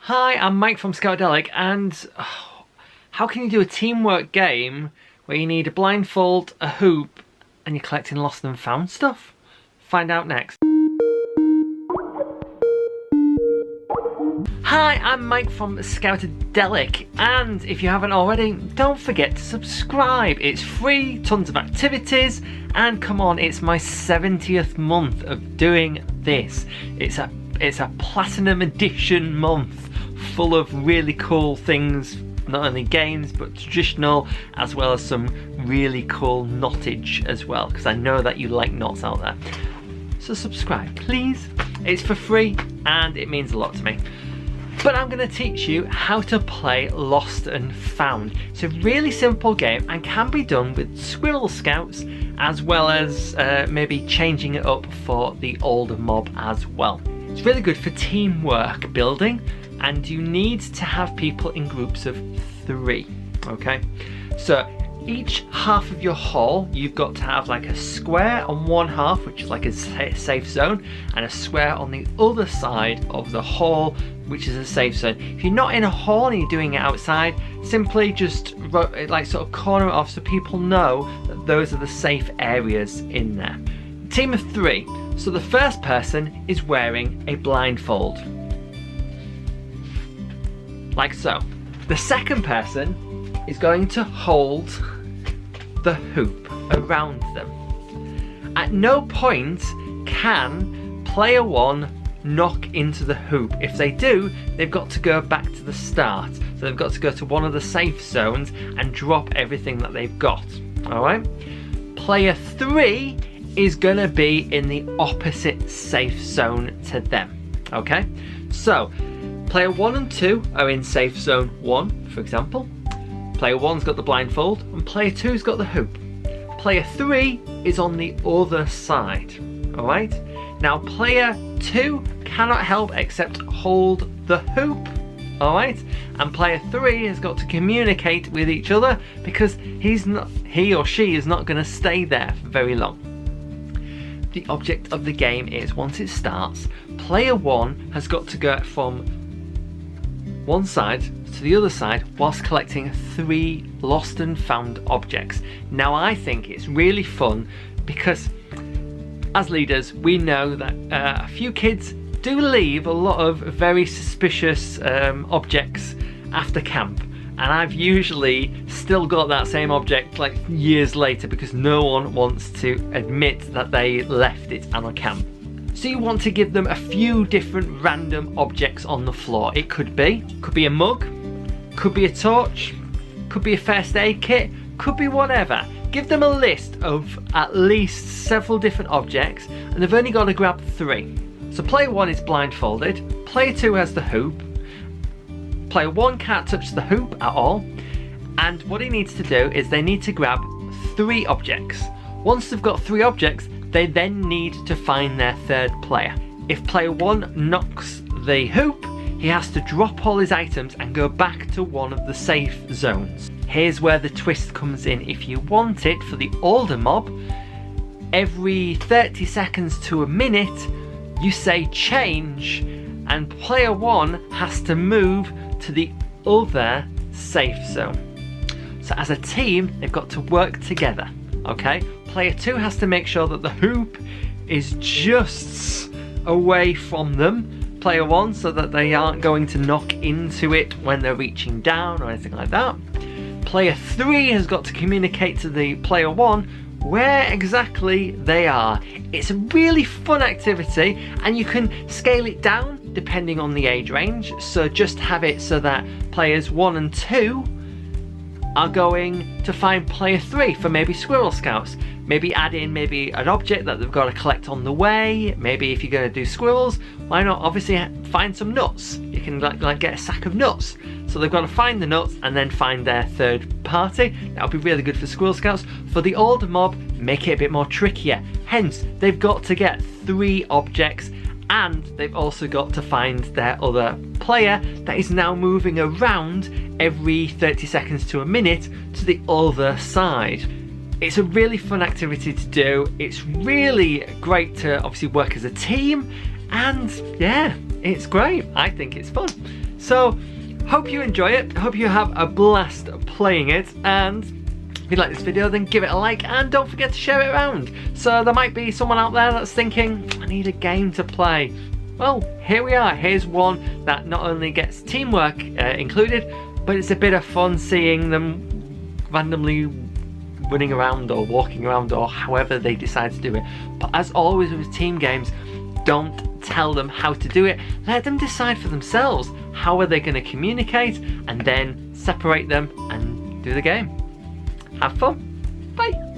Hi, I'm Mike from Scoutadelic, and how can you do a teamwork game where you need a blindfold, a hoop, and you're collecting lost and found stuff? Find out next. Hi, I'm Mike from Scoutadelic, and if you haven't already, don't forget to subscribe. It's free, tons of activities, and come on, it's my 70th month of doing this. It's a platinum edition month full of really cool things, not only games but traditional, as well as some really cool knottage as well, because I know that you like knots out there. So subscribe, please. It's for free and it means a lot to me. But I'm going to teach you how to play Lost and Found. It's a really simple game and can be done with Squirrel Scouts, as well as maybe changing it up for the older mob as well. It's really good for teamwork building, and you need to have people in groups of 3, okay? So each half of your hall, you've got to have like a square on one half, which is like a safe zone, and a square on the other side of the hall, which is a safe zone. If you're not in a hall and you're doing it outside, simply just like sort of corner it off so people know that those are the safe areas in there. Team of 3. So the first person is wearing a blindfold, like so. The second person is going to hold the hoop around them. At no point can player 1 knock into the hoop. If they do, they've got to go back to the start. So they've got to go to one of the safe zones and drop everything that they've got. Alright? Player 3 is going to be in the opposite safe zone to them. Okay? So, player 1 and 2 are in safe zone 1, for example. Player 1's got the blindfold and player 2's got the hoop. Player 3 is on the other side. Alright? Now player 2 cannot help except hold the hoop. Alright? And player 3 has got to communicate with each other because he or she is not going to stay there for very long. The object of the game is, once it starts, player 1 has got to go from one side to the other side whilst collecting 3 lost and found objects. Now I think it's really fun because as leaders we know that a few kids do leave a lot of very suspicious objects after camp, and I've usually still got that same object like years later because no one wants to admit that they left it on a camp. So you want to give them a few different random objects on the floor. It could be a mug, could be a torch, could be a first aid kit, could be whatever. Give them a list of at least several different objects and they've only got to grab 3. So player 1 is blindfolded, player 2 has the hoop, player 1 can't touch the hoop at all, and what he needs to do is they need to grab 3 objects. Once they've got 3 objects, they then need to find their 3rd player. If player 1 knocks the hoop, he has to drop all his items and go back to one of the safe zones. Here's where the twist comes in. If you want it for the older mob, every 30 seconds to a minute, you say change, and player 1 has to move to the other safe zone. So as a team, they've got to work together, okay? Player 2 has to make sure that the hoop is just away from them, player 1, so that they aren't going to knock into it when they're reaching down or anything like that. Player 3 has got to communicate to the player 1 where exactly they are. It's a really fun activity and you can scale it down depending on the age range. So just have it so that players 1 and 2 are going to find player 3 for maybe Squirrel Scouts. Maybe add in maybe an object that they've got to collect on the way. Maybe if you're going to do squirrels, why not obviously find some nuts? You can like get a sack of nuts. So they've got to find the nuts and then find their 3rd party. That'll be really good for Squirrel Scouts. For the older mob, make it a bit more trickier. Hence, they've got to get 3 objects and they've also got to find their other player that is now moving around every 30 seconds to a minute to the other side. It's a really fun activity to do. It's really great to obviously work as a team, and yeah, it's great. I think it's fun. So, hope you enjoy it. Hope you have a blast playing it. And if you like this video, then give it a like and don't forget to share it around. So there might be someone out there that's thinking, I need a game to play. Well, here we are. Here's one that not only gets teamwork included, but it's a bit of fun seeing them randomly running around or walking around or however they decide to do it. But as always with team games, don't tell them how to do it. Let them decide for themselves. How are they going to communicate, and then separate them and do the game. Have fun. Bye.